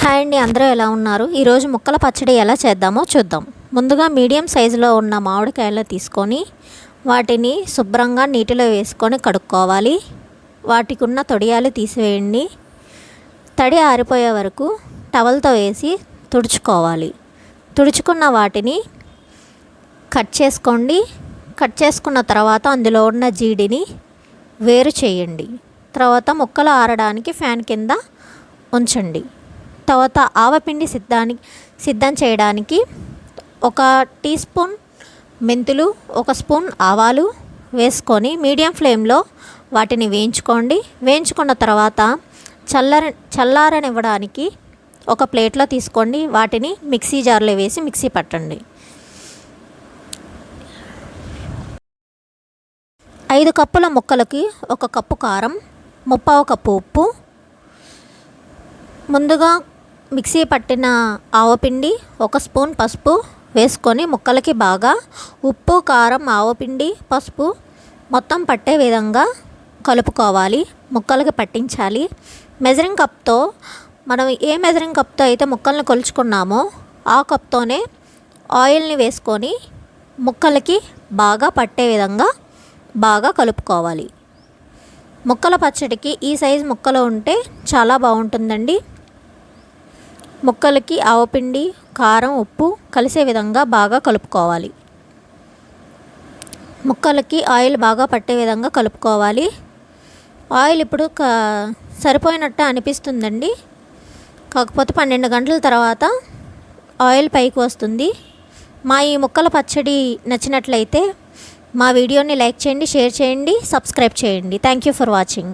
Hi అండి, అందరూ ఎలా ఉన్నారు? ఈరోజు ముక్కల పచ్చడి ఎలా చేద్దామో చూద్దాం. ముందుగా మీడియం సైజులో ఉన్న మామిడికాయలు తీసుకొని వాటిని శుభ్రంగా నీటిలో వేసుకొని కడుక్కోవాలి. వాటికి ఉన్న తొడియాలు తీసివేయండి. తడి ఆరిపోయే వరకు టవల్తో వేసి తుడుచుకోవాలి. తుడుచుకున్న వాటిని కట్ చేసుకోండి. కట్ చేసుకున్న తర్వాత అందులో ఉన్న జీడిని వేరు చేయండి. తర్వాత ముక్కలు ఆరడానికి ఫ్యాన్ కింద ఉంచండి. తర్వాత ఆవపిండి సిద్ధం చేయడానికి 1 టీ స్పూన్ మెంతులు, 1 స్పూన్ ఆవాలు వేసుకొని మీడియం ఫ్లేమ్లో వాటిని వేయించుకోండి. వేయించుకున్న తర్వాత చల్లారనివ్వడానికి ఒక ప్లేట్లో తీసుకోండి. వాటిని మిక్సీ జార్లో వేసి మిక్సీ పట్టండి. 5 కప్పుల ముక్కలకి 1 కప్పు కారం, 1/2 కప్పు ఉప్పు, ముందుగా మిక్సీ పట్టిన ఆవపిండి, 1 స్పూన్ పసుపు వేసుకొని ముక్కలకి బాగా ఉప్పు, కారం, ఆవపిండి, పసుపు మొత్తం పట్టే విధంగా కలుపుకోవాలి. ముక్కలకి పట్టించాలి. మెజరింగ్ కప్తో మనం ఏ మెజరింగ్ కప్తో అయితే ముక్కల్ని కొలుచుకున్నామో ఆ కప్తోనే ఆయిల్ని వేసుకొని ముక్కలకి బాగా పట్టే విధంగా బాగా కలుపుకోవాలి. ముక్కల పచ్చడికి ఈ సైజు ముక్కలు ఉంటే చాలా బాగుంటుందండి. ముక్కలకి ఆవపిండి, కారం, ఉప్పు కలిసే విధంగా బాగా కలుపుకోవాలి. ముక్కలకి ఆయిల్ బాగా పట్టే విధంగా కలుపుకోవాలి. ఆయిల్ ఇప్పుడు సరిపోయినట్టు అనిపిస్తుందండి. కాకపోతే 12 గంటల తర్వాత ఆయిల్ పైకి వస్తుంది. మా ఈ ముక్కల పచ్చడి నచ్చినట్లయితే మా వీడియోని లైక్ చేయండి, షేర్ చేయండి, సబ్స్క్రైబ్ చేయండి. Thank you for watching.